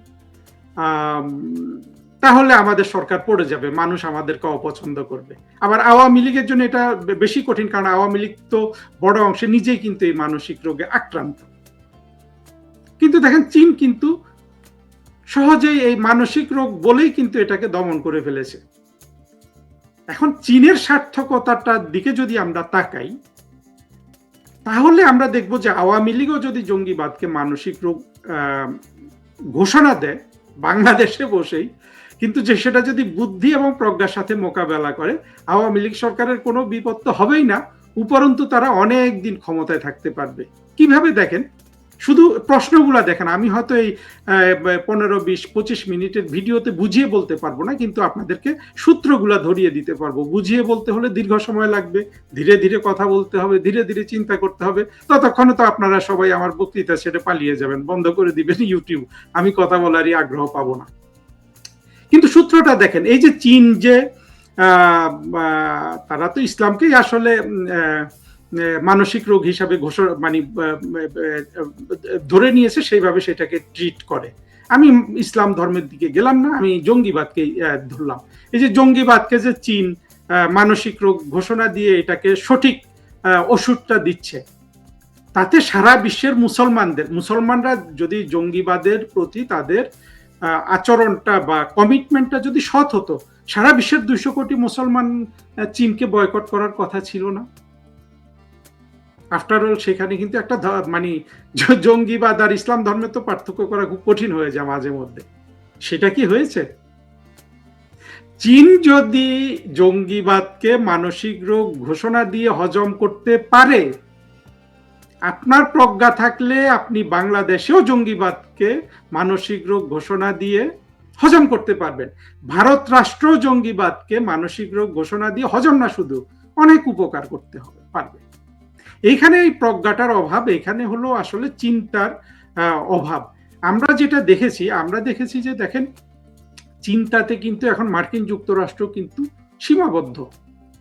S4: তাহলে আমাদের সরকার পড়ে যাবে, মানুষ আমাদেরকে অপছন্দ করবে। আবার আওয়ামী লীগের জন্য এটা বেশি কঠিন, কারণ আওয়ামী লীগ তো বড় অংশে নিজেই কিন্তু এই মানসিক রোগে আক্রান্ত। কিন্তু দেখেন, চীন কিন্তু সহজেই এই মানসিক রোগ বলেই কিন্তু এটাকে দমন করে ফেলেছে। এখন চীনের সার্থকতাটার দিকে যদি আমরা তাকাই, তাহলে আমরা দেখব যে আওয়ামী লীগও যদি জঙ্গিবাদকে মানসিক রোগ ঘোষণা দেয় বাংলাদেশে বসেই, কিন্তু যে সেটা যদি বুদ্ধি এবং প্রজ্ঞার সাথে মোকাবেলা করে, আওয়ামী লীগ সরকারের কোনো বিপদ তো হবেই না, উপরন্তু তারা অনেক দিন ক্ষমতায় থাকতে পারবে। কিভাবে দেখেন, শুধু প্রশ্নগুলা দেখেন। আমি হয়তো এই 15, 20, 25 মিনিটের ভিডিওতে বুঝিয়ে বলতে পারবো না, কিন্তু আপনাদেরকে সূত্রগুলা ধরিয়ে দিতে পারবো। বুঝিয়ে বলতে হলে দীর্ঘ সময় লাগবে, ধীরে ধীরে কথা বলতে হবে, ধীরে ধীরে চিন্তা করতে হবে। ততক্ষণে তো আপনারা সবাই আমার বক্তৃতা ছেড়ে পালিয়ে যাবেন, বন্ধ করে দিবেন ইউটিউব, আমি কথা বলারই আগ্রহ পাবো না। কিন্তু সূত্রটা দেখেন, এই যে চীন, যে তারা তো ইসলামকেই আসলে মানসিক রোগ হিসাবে ধরে নিয়েছে, সেইভাবে সেটাকে ট্রিট করে। আমি ইসলাম ধর্মের দিকে গেলাম না, আমি জঙ্গিবাদকে ধরলাম। এই যে জঙ্গিবাদকে যে চীন মানসিক রোগ ঘোষণা দিয়ে এটাকে সঠিক ওষুধটা দিচ্ছে, তাতে সারা বিশ্বের মুসলমানরা যদি জঙ্গিবাদের প্রতি তাদের আচরণটা বা কমিটমেন্টটা যদি সৎ হতো, সারা বিশ্বের 200 কোটি মুসলমান চীনকে বয়কট করার কথা ছিল না। আফটার অল সেখানে কিন্তু একটা জঙ্গিবাদ আর ইসলাম ধর্মের তো পার্থক্য করা খুব কঠিন হয়ে যায় মাঝে মধ্যে। সেটা কি হয়েছে? চীন যদি জঙ্গিবাদকে মানসিক রোগ ঘোষণা দিয়ে হজম করতে পারে, আপনার প্রজ্ঞা থাকলে আপনি বাংলাদেশেও জঙ্গিবাদকে মানসিক রোগ ঘোষণা দিয়ে হজম করতে পারবেন। ভারত রাষ্ট্র জঙ্গিবাদকে মানসিক রোগ ঘোষণা দিয়ে হজম না, শুধু অনেক উপকার করতে পারবে। এইখানে এই প্রজ্ঞাটার অভাব, এখানে হলো আসলে চিন্তার অভাব। আমরা দেখেছি যে দেখেন, চিন্তাতে কিন্তু এখন মার্কিন যুক্তরাষ্ট্র কিন্তু সীমাবদ্ধ।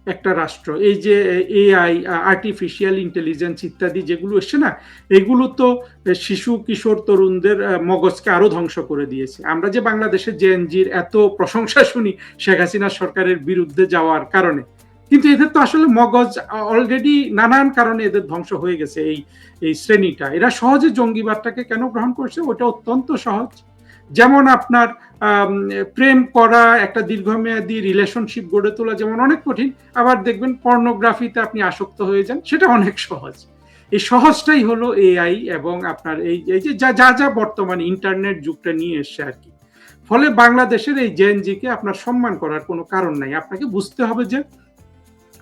S4: একটা রাষ্ট্র। এই যে এআই, আর্টিফিশিয়াল ইন্টেলিজেন্স ইত্যাদি যেগুলো এসছে না, এগুলো তো শিশু কিশোর তরুণদের মগজকে আরো ধ্বংস করে দিয়েছে। আমরা যে বাংলাদেশের জেএনজির এত প্রশংসা শুনি শেখ হাসিনা সরকারের বিরুদ্ধে যাওয়ার কারণে, কিন্তু এদের তো আসলে মগজ অলরেডি নানান কারণে এদের ধ্বংস হয়ে গেছে। এই শ্রেণীটা এরা সহজে জঙ্গিবাদটাকে কেন গ্রহণ করছে? ওটা অত্যন্ত সহজ। যেমন আপনার প্রেম করা, একটা দীর্ঘমেয়াদী রিলেশনশিপ গড়ে তোলা যেমন অনেক কঠিন, আবার দেখবেন পর্নোগ্রাফিতে আপনি আসক্ত হয়ে যান, সেটা অনেক সহজ। এই সহজটাই হলো এআই এবং আপনার এই যে যা যা বর্তমানে ইন্টারনেট যুগটা নিয়ে এসছে আর কি। ফলে বাংলাদেশের এই জেএনজিকে আপনার সম্মান করার কোনো কারণ নাই। আপনাকে বুঝতে হবে যে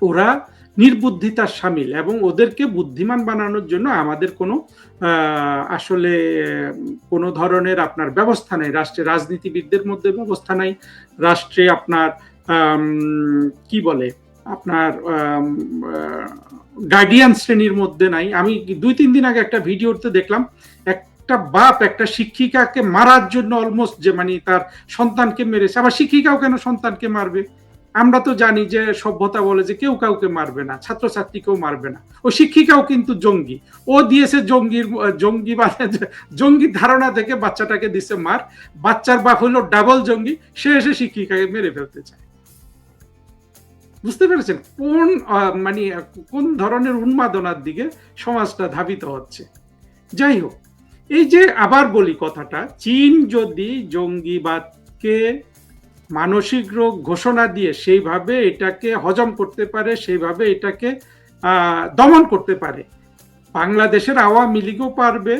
S4: ওরা নির্বুদ্ধিতার সামিল এবং ওদেরকে বুদ্ধিমান বানানোর জন্য আমাদের কোনো আসলে কোনো ধরনের আপনার ব্যবস্থা নাই। রাষ্ট্রে রাজনীতিবিদদের মধ্যে ব্যবস্থা নাই, রাষ্ট্রে আপনার কি বলে আপনার গার্ডিয়ান শ্রেণীর মধ্যে নাই। আমি 2-3 দিন আগে একটা ভিডিওতে দেখলাম, একটা বাপ একটা শিক্ষিকাকে মারার জন্য অলমোস্ট যে মানে তার সন্তানকে মেরেছে। আবার শিক্ষিকাও কেন সন্তানকে মারবে? আমরা তো জানি যে সভ্যতা বলে যে কেউ কাউকে মারবে না, ছাত্রছাত্রীকেও মারবে না। ও শিক্ষিকাও কিন্তু জঙ্গি, ও দিয়েছে জঙ্গি ধারণা থেকে বাচ্চাটাকে দিছে মার। বাচ্চার বাপ হলো ডাবল জঙ্গি, সে এসে শিক্ষিকাকে মেরে ফেলতে চায়। বুঝতে পেরেছেন কোন ধরনের উন্মাদনার দিকে সমাজটা ধাবিত হচ্ছে? যাই হোক, এই যে আবার বলি কথাটা, চীন যদি জঙ্গিবাদকে মানসিক রোগ ঘোষণা দিয়ে সেইভাবে এটাকে হজম করতে পারে, সেইভাবে এটাকে দমন করতে পারে, বাংলাদেশের আওয়ামী লীগও পারবে,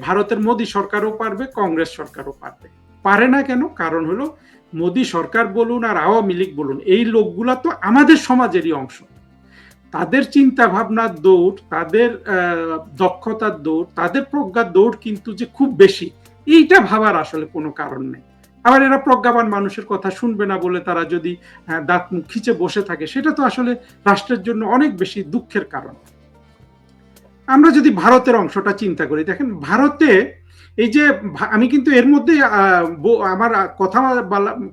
S4: ভারতের মোদী সরকারও পারবে, কংগ্রেস সরকারও পারবে। পারে না কেন? কারণ হলো মোদী সরকার বলুন আর আওয়ামী লীগ বলুন, এই লোকগুলা তো আমাদের সমাজেরই অংশ। তাদের চিন্তা ভাবনার দৌড়, তাদের দক্ষতার দৌড়, তাদের প্রজ্ঞার দৌড় কিন্তু যে খুব বেশি, এইটা ভাবার আসলে কোনো কারণ নেই। আবার এরা প্রজ্ঞাবান মানুষের কথা শুনবে না বলে তারা যদি দাঁত মুখ খিচে বসে থাকে, সেটা তো আসলে রাষ্ট্রের জন্য অনেক বেশি দুঃখের কারণ। আমরা যদি ভারতের অংশটা চিন্তা করি, দেখেন ভারতে এই যে আমি কিন্তু এর মধ্যে আমার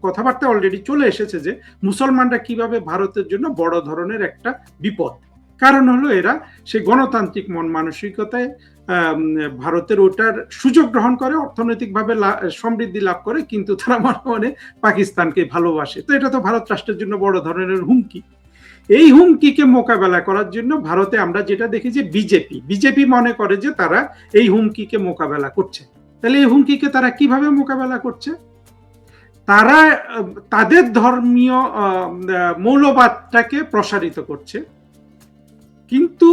S4: কথাবার্তা অলরেডি চলে এসেছে যে মুসলমানরা কিভাবে ভারতের জন্য বড় ধরনের একটা বিপদ। কারণ হলো এরা সেই গণতান্ত্রিক মন মানসিকতায় ভারতের ওটার সুযোগ গ্রহণ করে, অর্থনৈতিকভাবে সমৃদ্ধি লাভ করে, কিন্তু তারা মনে মনে পাকিস্তানকে ভালোবাসে। তো এটা তো ভারত রাষ্ট্রের জন্য বড় ধরনের হুমকি। এই হুমকিকে মোকাবেলা করার জন্য ভারতে আমরা যেটা দেখি যে বিজেপি মনে করে যে তারা এই হুমকিকে মোকাবেলা করছে। তাহলে এই হুমকিকে তারা কিভাবে মোকাবেলা করছে? তারা তাদের ধর্মীয় মৌলবাদটাকে প্রসারিত করছে। কিন্তু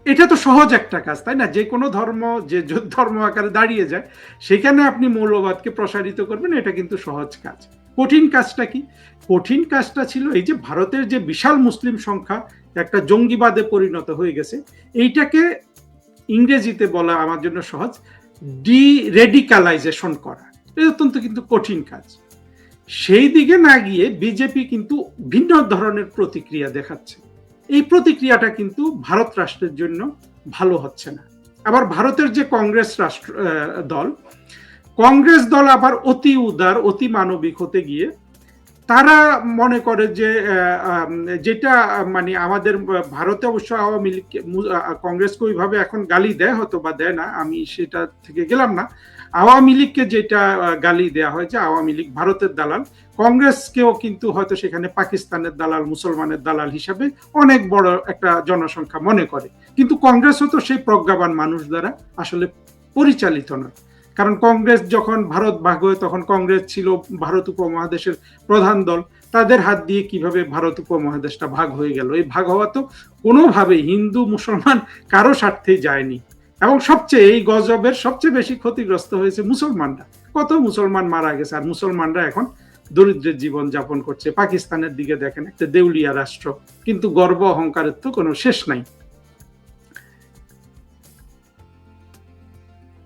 S4: এটা তো সহজ একটা কাজ, তাই না? যে কোনো ধর্ম যে ধর্ম আকারে দাঁড়িয়ে যায়, সেখানে আপনি মৌলবাদকে প্রসারিত করবেন, এটা কিন্তু সহজ কাজ। কঠিন কাজটা কি? কঠিন কাজটা ছিল এই যে ভারতের যে বিশাল মুসলিম সংখ্যা একটা জঙ্গিবাদে পরিণত হয়ে গেছে, এইটাকে ইংরেজিতে বলা আমার জন্য সহজ, ডি-রেডিকালাইজেশন করা। এটা অত্যন্ত কিন্তু কঠিন কাজ। সেই দিকে না গিয়ে বিজেপি কিন্তু ভিন্ন ধরনের প্রতিক্রিয়া দেখাচ্ছে। এই প্রতিক্রিয়াটা কিন্তু ভারত রাষ্ট্রের জন্য ভালো হচ্ছে না। আবার ভারতের যে কংগ্রেস দল আবার অতি উদার, অতি মানবিক হতে গিয়ে তারা মনে করে যে যেটা মানে আমাদের ভারতে অবশ্য আওয়ামী লীগ কংগ্রেসকে ওইভাবে এখন গালি দেয়, হয়তো বা দেয় না, আমি সেটা থেকে গেলাম না। আওয়ামী লীগকে যেটা গালি দেয়া হয় যে আওয়ামী লীগ ভারতের দালাল, কংগ্রেসকেও কিন্তু হয়তো সেখানে পাকিস্তানের দালাল, মুসলমানের দালাল হিসাবে অনেক বড় একটা জনসংখ্যা মনে করে। কিন্তু কংগ্রেসও তো সেই প্রজ্ঞাবান মানুষ দ্বারা আসলে পরিচালিত না। কারণ কংগ্রেস যখন ভারত ভাগ হয়, তখন কংগ্রেস ছিল ভারত উপমহাদেশের প্রধান দল। তাদের হাত দিয়ে কিভাবে ভারত উপমহাদেশটা ভাগ হয়ে গেল? এই ভাগ হওয়া তো কোনোভাবেই হিন্দু মুসলমান কারো স্বার্থেই যায়নি। এবং এই গজবের সবচেয়ে বেশি ক্ষতিগ্রস্ত হয়েছে মুসলমানরা। কত মুসলমান মারা গেছে, আর মুসলমানরা এখন দরিদ্রের জীবন যাপন করছে। পাকিস্তানের দিকে দেখেন, একটা দেউলিয়া রাষ্ট্র, কিন্তু গর্ব অহংকারের তো কোনো শেষ নাই।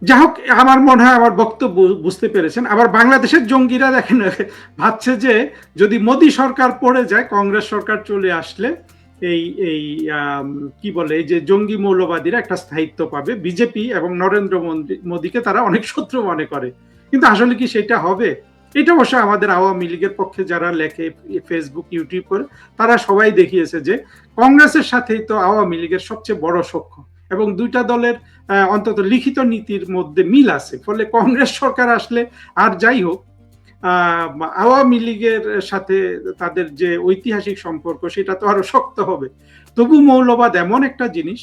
S4: যাই হোক, আমার মনে হয় আমার বক্তব্য বুঝতে পেরেছেন। আবার বাংলাদেশের জঙ্গিরা দেখেন ভাবছে যে যদি মোদী সরকার পড়ে যায়, কংগ্রেস সরকার চলে আসলে এই যে জঙ্গি মৌলবাদীরা একটা স্থায়িত্ব পাবে। বিজেপি এবং নরেন্দ্র মোদীকে তারা অনেক শত্রু মনে করে, কিন্তু আসলে কি সেটা হবে? এটা অবশ্য আমাদের আওয়ামী লীগের পক্ষে যারা লেখে ফেসবুক ইউটিউব করে তারা সবাই দেখিয়েছে যে কংগ্রেসের সাথেই তো আওয়ামী লীগের সবচেয়ে বড় সখ্য, এবং দুইটা দলের অন্তত লিখিত নীতির মধ্যে মিল আছে। ফলে কংগ্রেস সরকার আসলে আর যাই হোক, আওয়ামী লীগের সাথে তাদের যে ঐতিহাসিক সম্পর্ক সেটা তো আরো শক্ত হবে। তবু মৌলবাদ এমন একটা জিনিস,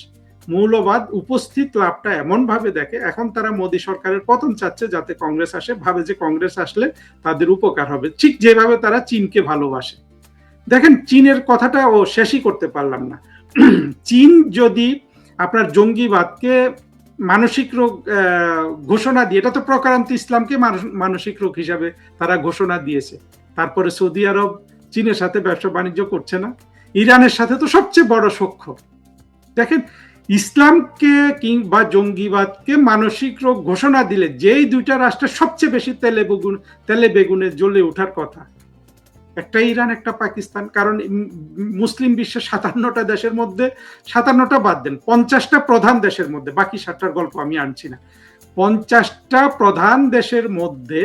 S4: মৌলবাদ উপস্থিত লাভটা এমন ভাবে দেখে, এখন তারা মোদী সরকারের পতন চাচ্ছে যাতে কংগ্রেস আসে, ভাবে যে কংগ্রেস আসলে তাদের উপকার হবে, ঠিক যেভাবে তারা চীনকে ভালোবাসে। দেখেন চীনের কথাটা ও শেষই করতে পারলাম না। চীন যদি আপনার জঙ্গিবাদকে মানসিক রোগ ঘোষণা দিয়ে, এটা তো প্রকারান্ত ইসলামকে মানসিক রোগ হিসাবে তারা ঘোষণা দিয়েছে, তারপরে সৌদি আরব চীনের সাথে ব্যবসা বাণিজ্য করছে না, ইরানের সাথে তো সবচেয়ে বড় সখ্য। দেখেন ইসলামকে কিংবা জঙ্গিবাদকে মানসিক রোগ ঘোষণা দিলে যেই দুইটা রাষ্ট্রের সবচেয়ে বেশি তেলে বেগুনে জ্বলে ওঠার কথা, একটা ইরান একটা পাকিস্তান। কারণ মুসলিম বিশ্বের 57টা দেশের মধ্যে, 57টা বাদ দেন, 50টা প্রধান দেশের মধ্যে, বাকি 7টার গল্প আমি আনছি না, 50টা প্রধান দেশের মধ্যে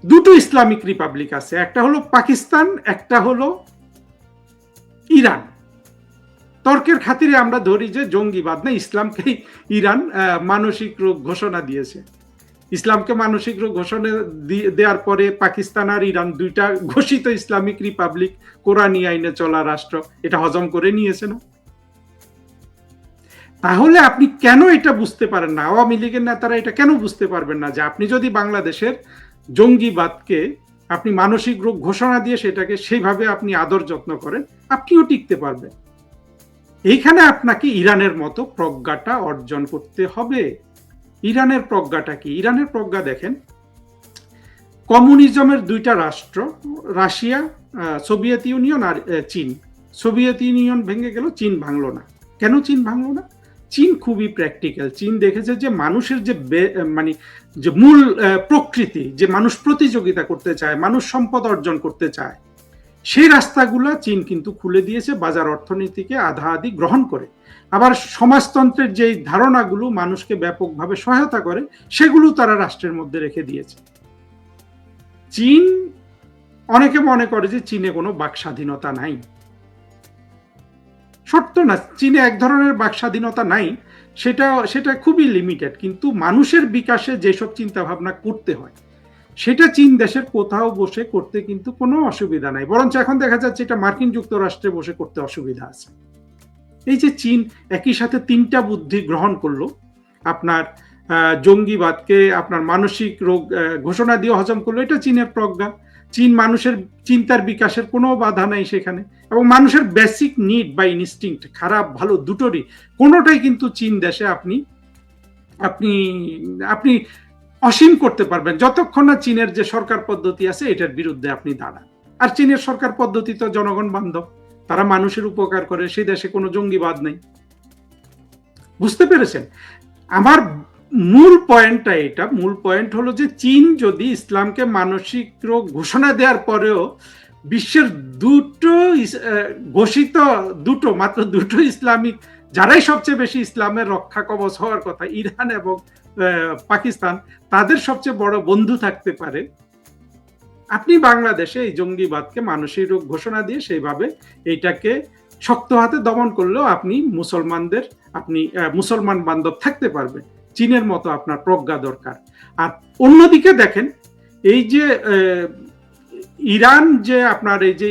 S4: দুটো ইসলামিক রিপাবলিক আছে, একটা হলো পাকিস্তান, একটা হলো ইরান। তর্কের খাতিরে আমরা ধরি যে জঙ্গিবাদ না, ইসলামকেই ইরান মানসিক রোগ ঘোষণা দিয়েছে। ইসলামকে মানসিক রোগ ঘোষণা দেওয়ার পরে পাকিস্তান আর ইরান দুইটা ঘোষিত ইসলামিক রিপাবলিক, কোরআনী আইনে চলা রাষ্ট্র, এটা হজম করে নিয়েছে না? তাহলে আপনি কেন এটা বুঝতে পারেন না, আওয়ামী লীগের নেতারা এটা কেন বুঝতে পারবেন না যে আপনি যদি বাংলাদেশের জঙ্গিবাদকে আপনি মানসিক রোগ ঘোষণা দিয়ে সেটাকে সেইভাবে আপনি আদর যত্ন করেন, আপনিও টিকতে পারবেন। এইখানে আপনাকে ইরানের মতো প্রজ্ঞাটা অর্জন করতে হবে। ইরানের প্রজ্ঞাটা কি? ইরানের প্রজ্ঞা দেখেন, কমিউনিজমের দুইটা রাষ্ট্র, রাশিয়া, সোভিয়েত ইউনিয়ন আর চীন। সোভিয়েত ইউনিয়ন ভেঙে গেল, চীন ভাঙলো না। কেন চীন ভাঙলো না? চীন খুবই প্র্যাকটিক্যাল। চীন দেখেছে যে মানুষের যে মানে যে মূল প্রকৃতি, যে মানুষ প্রতিযোগিতা করতে চায়, মানুষ সম্পদ অর্জন করতে চায়, সেই রাস্তাগুলা চীন কিন্তু খুলে দিয়েছে বাজার অর্থনীতিকে আধা আধি গ্রহণ করে। আবার সমাজতন্ত্রের যে ধারণাগুলো মানুষকে ব্যাপকভাবে সহায়তা করে, সেগুলো তারা রাষ্ট্রের মধ্যে রেখে দিয়েছে। চীন, অনেকে মনে করে যে চীনে কোনো বাক স্বাধীনতা নাই। সত্য না, চীনে এক ধরনের বাক স্বাধীনতা নাই, সেটা খুবই লিমিটেড, কিন্তু মানুষের বিকাশে যেসব চিন্তা ভাবনা করতে হয় সেটা চীন দেশের কোথাও বসে করতে কিন্তু কোনো অসুবিধা নাই, বরঞ্চ এখন দেখা যাচ্ছে এটা মার্কিন যুক্তরাষ্ট্রে বসে করতে অসুবিধা আছে। এই যে চীন একই সাথে 3টা বুদ্ধি গ্রহণ করলো, আপনার জঙ্গিবাদকে আপনার মানসিক রোগ ঘোষণা দিয়ে হজম করলো, এটা চীনের প্রজ্ঞা। চীন মানুষের চিন্তার বিকাশের কোনো বাধা নাই সেখানে, এবং মানুষের বেসিক নিড বা ইনস্টিংক্ট, খারাপ ভালো দুটোরই কোনোটাই কিন্তু চীন দেশে আপনি আপনি আপনি অসীম করতে পারবেন যতক্ষণ না চীনের যে সরকার পদ্ধতি আছে এটার বিরুদ্ধে আপনি দাঁড়ান। আর চীনের সরকার পদ্ধতি তো জনগণ বান্ধব, তারা মানুষের উপকার করে, সেই দেশে কোনো জঙ্গিবাদ নেই। বুঝতে পেরেছেন? আমার মূল পয়েন্টটা এটা, মূল পয়েন্ট হলো যে চীন যদি ইসলামকে মানসিক রোগ ঘোষণা দেওয়ার পরেও বিশ্বের ঘোষিত মাত্র দুটো ইসলামিক, যারাই সবচেয়ে বেশি ইসলামের রক্ষা কবচ হওয়ার কথা, ইরান এবং পাকিস্তান, তাদের সবচেয়ে বড় বন্ধু থাকতে পারে, আপনি বাংলাদেশে এই জঙ্গিবাদকে মানসিক রোগ ঘোষণা দিয়ে সেইভাবে এইটাকে শক্ত হাতে দমন করলেও আপনি মুসলমান বান্ধব থাকতে পারবেন। চীনের মতো আপনার প্রজ্ঞা দরকার। আর অন্যদিকে দেখেন, এই যে ইরান যে আপনার এই যে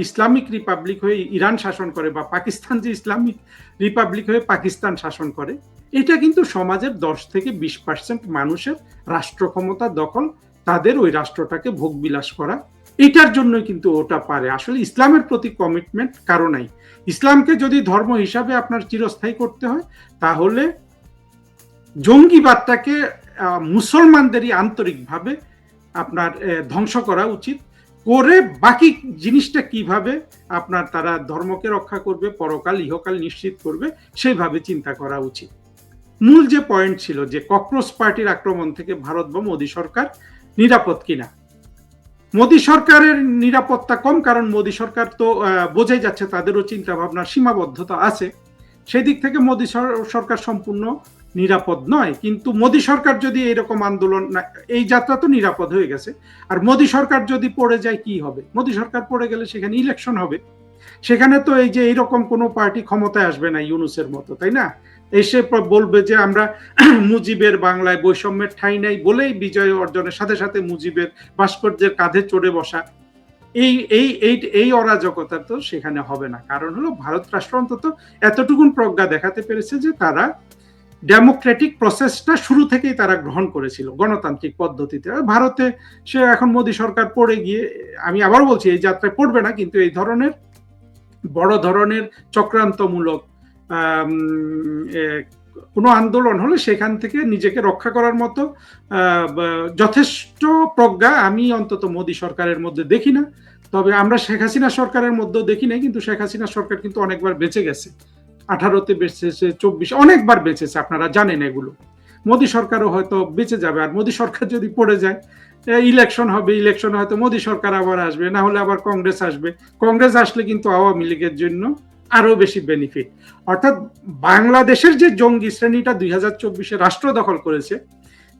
S4: ইসলামিক রিপাবলিক হয়ে ইরান শাসন করে, বা পাকিস্তান যে ইসলামিক রিপাবলিক হয়ে পাকিস্তান শাসন করে, এটা কিন্তু সমাজের 10 থেকে 20% মানুষের রাষ্ট্র ক্ষমতা দখল, তাদের ওই রাষ্ট্রটাকে ভোগবিলাস করা, এটার জন্যই কিন্তু ওটা পারে। আসলে ইসলামের প্রতি কমিটমেন্ট কারো নাই। ইসলামকে যদি ধর্ম হিসাবে আপনার চিরস্থায়ী করতে হয়, তাহলে জঙ্গিবাদটাকে মুসলমানদেরই আন্তরিকভাবে আপনার ধ্বংস করা উচিত, করে বাকি জিনিসটা কিভাবে আপনার তারা ধর্মকে রক্ষা করবে, পরকাল ইহকাল নিশ্চিত করবে, সেইভাবে চিন্তা করা উচিত। মূল যে পয়েন্ট ছিল যে ককরোচ পার্টির আক্রমণ থেকে ভারত বা মোদী সরকার নিরাপদ কিনা, মোদী সরকারের নিরাপত্তা কম, কারণ মোদী সরকার তো বোঝাই যাচ্ছে তাদেরও চিন্তা ভাবনার সীমাবদ্ধতা আছে। সেই দিক থেকে মোদী সরকার সম্পূর্ণ নিরাপদ নয়, কিন্তু মোদী সরকার যদি এরকম আন্দোলন এই যাত্রা তো নিরাপদ হয়ে গেছে, আর মোদী সরকার যদি পড়ে যায় কি হবে? মোদী সরকার পড়ে গেলে সেখানে ইলেকশন হবে, সেখানে তো এই যে এইরকম কোনো পার্টি ক্ষমতায় আসবে না ইউনূসের মতো, তাই না? এসে বলবে যে আমরা মুজিবের বাংলায় বৈষম্যের ঠাঁই নাই বলেই বিজয় অর্জনের সাথে সাথে মুজিবের ভাস্কর্যের কাঁধে চড়ে বসা, এই এই এই এই অরাজকতা তো সেখানে হবে না। কারণ হলো ভারত রাষ্ট্র অন্তত এতটুকুন প্রজ্ঞা দেখাতে পেরেছে যে তারা ডেমোক্রেটিক প্রসেসটা শুরু থেকেই তারা গ্রহণ করেছিল গণতান্ত্রিক পদ্ধতিতে। ভারতে সে এখন মোদী সরকার পড়ে গিয়ে, আমি আবার বলছি এই যাত্রায় পড়বে না, কিন্তু এই ধরনের বড় ধরনের চক্রান্তমূলক কোনো আন্দোলন হলে সেখান থেকে নিজেকে রক্ষা করার মতো যথেষ্ট প্রজ্ঞা আমি অন্তত মোদী সরকারের মধ্যে দেখি না। তবে আমরা শেখ হাসিনা সরকারের মধ্যেও দেখি নাই, কিন্তু শেখ হাসিনা সরকার কিন্তু অনেকবার বেঁচে গেছে, 18-তে বেঁচেছে, 24 অনেকবার বেঁচেছে, আপনারা জানেন এগুলো। মোদী সরকারও হয়তো বেঁচে যাবে, আর মোদী সরকার যদি পড়ে যায় ইলেকশন হবে, ইলেকশন হয়তো মোদী সরকার আবার আসবে, না হলে আবার কংগ্রেস আসবে। কংগ্রেস আসলে কিন্তু আওয়ামী লীগের জন্য আরো বেশি বেনিফিট। অর্থাৎ বাংলাদেশের যে জঙ্গি শ্রেণীটা 2024-এ রাষ্ট্র দখল করেছে,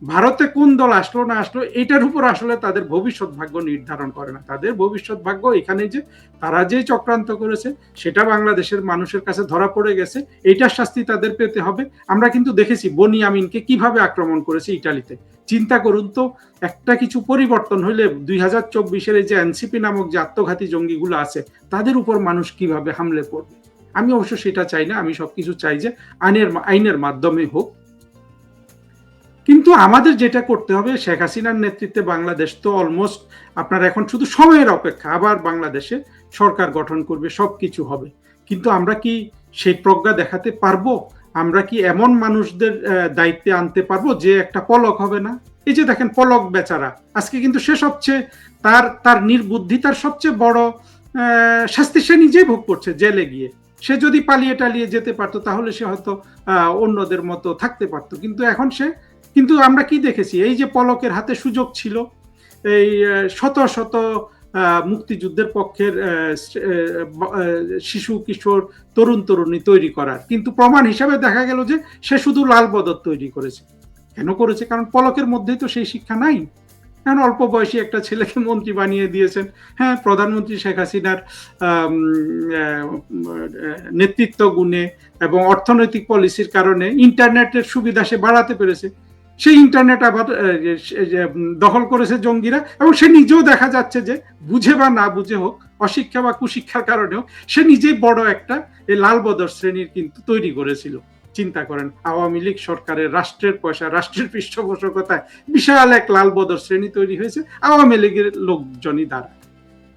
S4: ভারতে কোন দল আসলো না আসলো এটার উপর আসলে তাদের ভবিষ্যৎ ভাগ্য নির্ধারণ করে না। তাদের ভবিষ্যৎ ভাগ্য এখানে যে তারা যে চক্রান্ত করেছে সেটা বাংলাদেশের মানুষের কাছে ধরা পড়ে গেছে, এইটার শাস্তি তাদের পেতে হবে। আমরা কিন্তু দেখেছি বনি আমিনকে কিভাবে আক্রমণ করেছে ইটালিতে। চিন্তা করুন তো, একটা কিছু পরিবর্তন হইলে 2024-এর এই যে এনসিপি নামক যে আত্মঘাতী জঙ্গিগুলো আছে তাদের উপর মানুষ কিভাবে হামলে পড়বে। আমি অবশ্য সেটা চাই না, আমি সবকিছু চাই যে আইনের মাধ্যমে হোক। কিন্তু আমাদের যেটা করতে হবে, শেখ হাসিনার নেতৃত্বে বাংলাদেশ তো অলমোস্ট আপনার এখন শুধু সময়ের অপেক্ষা, আবার বাংলাদেশে সরকার গঠন করবে, সবকিছু হবে। কিন্তু আমরা কি সেই প্রজ্ঞা দেখাতে পারবো? আমরা কি এমন মানুষদের দায়িত্বে আনতে পারবো যে একটা পলক হবে না? এই যে দেখেন পলক বেচারা, আজকে কিন্তু সে সবচেয়ে তার নির্বুদ্ধিতার সবচেয়ে বড় শাস্তি সে নিজেই ভোগ করছে জেলে গিয়ে। সে যদি পালিয়ে টালিয়ে যেতে পারতো তাহলে সে হয়তো অন্যদের মতো থাকতে পারতো, কিন্তু আমরা কি দেখেছি, এই যে পলকের হাতে সুযোগ ছিল এই শত শত মুক্তিযুদ্ধের পক্ষের শিশু কিশোর তরুণ তরুণী তৈরি করার, কিন্তু প্রমাণ হিসাবে দেখা গেল যে সে শুধু লাল বদর তৈরি করেছে। কেন করেছে? কারণ পলকের মধ্যেই তো সেই শিক্ষা নাই। কারণ অল্প বয়সী একটা ছেলেকে মন্ত্রী বানিয়ে দিয়েছেন। হ্যাঁ, প্রধানমন্ত্রী শেখ হাসিনার নেতৃত্ব গুণে এবং অর্থনৈতিক পলিসির কারণে ইন্টারনেটের সুবিধা সে বাড়াতে পেরেছে। সেই ইন্টারনেট আবার দখল করেছে জঙ্গিরা, এবং সে নিজেও দেখা যাচ্ছে যে বুঝে বা না বুঝে হোক, অশিক্ষা বা কুশিক্ষার কারণেও সে নিজেই বড় একটা এই লাল বদর শ্রেণীর কিন্তু তৈরি করেছিল। চিন্তা করেন, আওয়ামী লীগ সরকারের রাষ্ট্রের পয়সা, রাষ্ট্রের পৃষ্ঠপোষকতায় বিশাল এক লাল বদর শ্রেণী তৈরি হয়েছে আওয়ামী লীগের লোকজনই দ্বারা।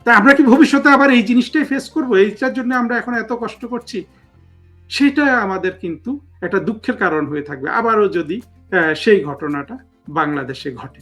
S4: তা আমরা কি ভবিষ্যতে আবার এই জিনিসটাই ফেস করবো? এইটার জন্য আমরা এখন এত কষ্ট করছি, সেটা আমাদের কিন্তু একটা দুঃখের কারণ হয়ে থাকবে আবারও যদি সেই ঘটনাটা বাংলাদেশে ঘটে।